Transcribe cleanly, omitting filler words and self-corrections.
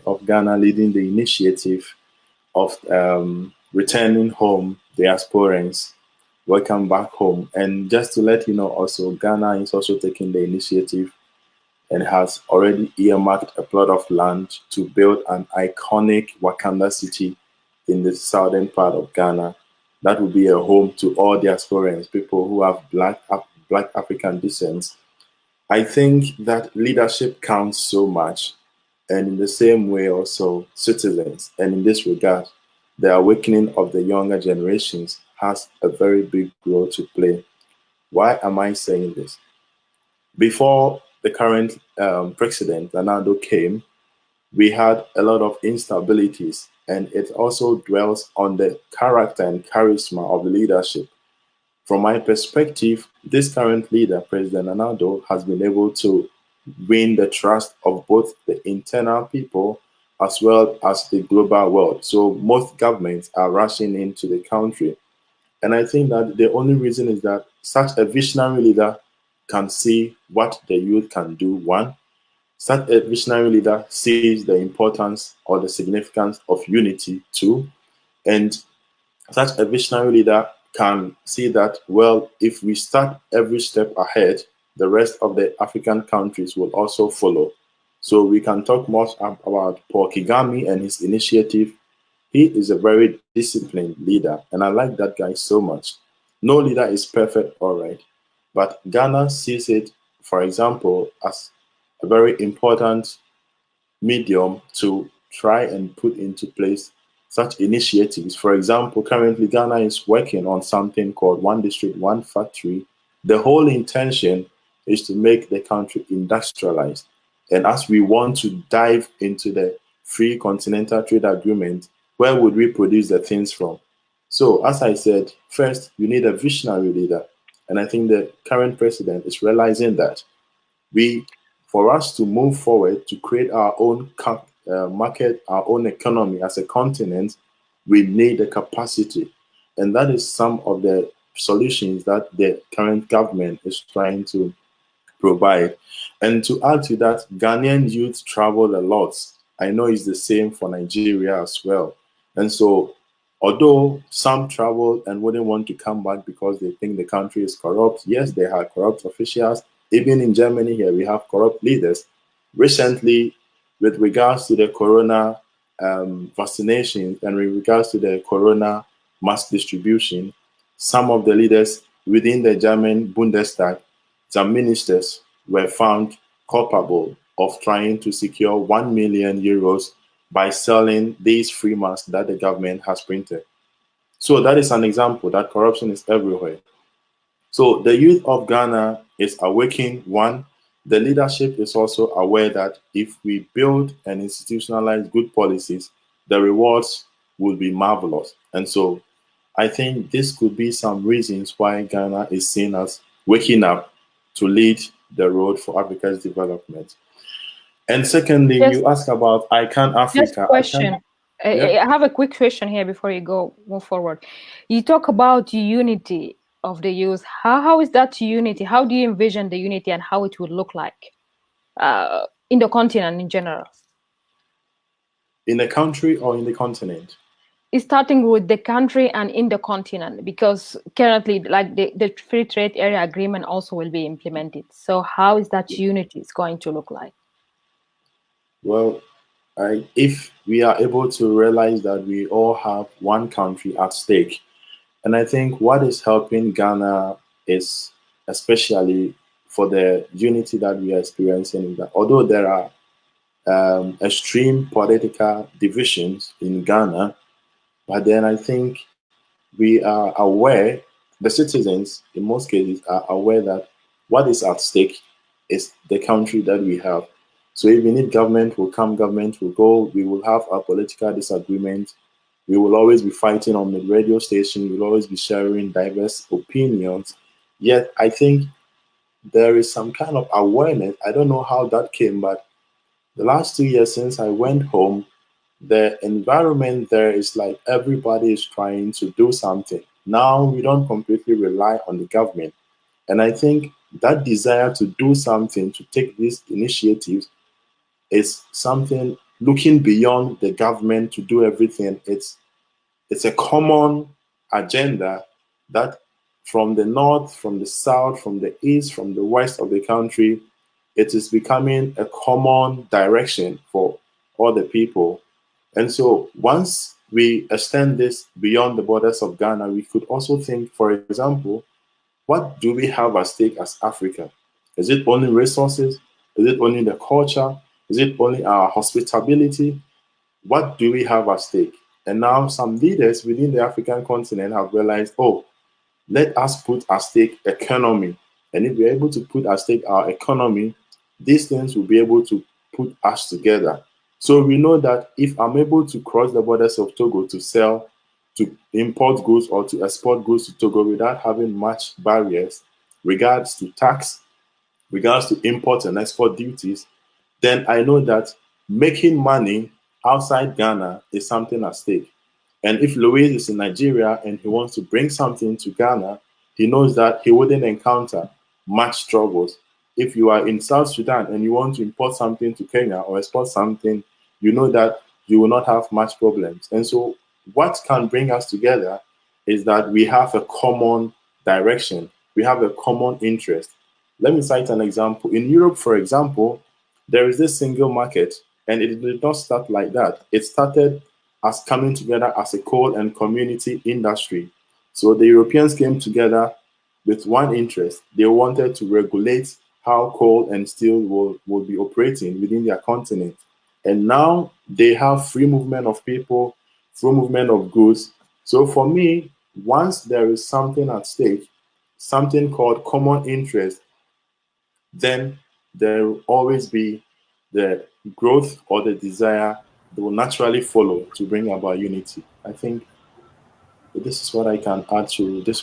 of Ghana leading the initiative of returning home diasporans. Welcome back home. And just to let you know, also, Ghana is also taking the initiative and has already earmarked a plot of land to build an iconic Wakanda city in the southern part of Ghana. That will be a home to all diasporans, people who have black African descent. I think that leadership counts so much, and in the same way also citizens. And in this regard, the awakening of the younger generations has a very big role to play. Why am I saying this? Before the current president, NanaAddo, came, we had a lot of instabilities, and it also dwells on the character and charisma of the leadership. From my perspective, this current leader, President NanaAddo, has been able to win the trust of both the internal people as well as the global world. So most governments are rushing into the country. And I think that the only reason is that such a visionary leader can see what the youth can do, one. Such a visionary leader sees the importance or the significance of unity, two. And such a visionary leader can see that, well, if we start every step ahead, the rest of the African countries will also follow. So we can talk more about Paul Kagame and his initiative. He is a very disciplined leader, and I like that guy so much. No leader is perfect, all right, but Ghana sees it, for example, as a very important medium to try and put into place such initiatives. For example, currently Ghana is working on something called One District, One Factory. The whole intention is to make the country industrialized. And as we want to dive into the free continental trade agreement, where would we produce the things from? So, as I said, first, you need a visionary leader. And I think the current president is realizing that for us to move forward, to create our own market, our own economy as a continent, we need the capacity. And that is some of the solutions that the current government is trying to provide. And to add to that, Ghanaian youth travel a lot. I know it's the same for Nigeria as well. And so, although some travel and wouldn't want to come back because they think the country is corrupt, yes, they have corrupt officials. Even in Germany here, we have corrupt leaders. Recently, with regards to the corona vaccinations and with regards to the corona mass distribution, some of the leaders within the German Bundestag, some ministers were found culpable of trying to secure 1 million euros by selling these free masks that the government has printed. So that is an example that corruption is everywhere. So the youth of Ghana is awakening. One, the leadership is also aware that if we build and institutionalize good policies, the rewards will be marvelous. And so I think this could be some reasons why Ghana is seen as waking up to lead the road for Africa's development. And secondly, you ask about ICANN Africa. Just question. I have a quick question here before you move forward. You talk about unity of the youth. How is that unity? How do you envision the unity and how it would look like in the continent in general? In the country or in the continent? It's starting with the country and in the continent, because currently, like the free trade area agreement also will be implemented. So how is that unity is going to look like? Well, if we are able to realize that we all have one country at stake, and I think what is helping Ghana is, especially for the unity that we are experiencing, that although there are extreme political divisions in Ghana, but then I think we are aware, the citizens in most cases are aware that what is at stake is the country that we have. So if we need government will come, government will go, we will have our political disagreement. We will always be fighting on the radio station. We will always be sharing diverse opinions. Yet I think there is some kind of awareness. I don't know how that came, but the last 2 years since I went home, the environment there is like everybody is trying to do something. Now we don't completely rely on the government. And I think that desire to do something, to take these initiatives, is something looking beyond the government to do everything. It's a common agenda that from the north, from the south, from the east, from the west of the country, it is becoming a common direction for all the people. And so once we extend this beyond the borders of Ghana, we could also think, for example, what do we have at stake as Africa? Is it only resources? Is it only the culture? Is it only our hospitality? What do we have at stake? And now some leaders within the African continent have realized, oh, let us put at stake economy. And if we're able to put at stake our economy, these things will be able to put us together. So we know that if I'm able to cross the borders of Togo to sell, to import goods or to export goods to Togo without having much barriers, regards to tax, regards to import and export duties, then I know that making money outside Ghana is something at stake. And if Louis is in Nigeria and he wants to bring something to Ghana, he knows that he wouldn't encounter much troubles. If you are in South Sudan and you want to import something to Kenya or export something, you know that you will not have much problems. And so what can bring us together is that we have a common direction. We have a common interest. Let me cite an example. In Europe, for example, there is this single market, and it did not start like that. It started as coming together as a coal and community industry. So the Europeans came together with one interest. They wanted to regulate how coal and steel will be operating within their continent. And now they have free movement of people, free movement of goods. So for me, once there is something at stake, something called common interest, then there will always be the growth or the desire that will naturally follow to bring about unity. I think this is what I can add to this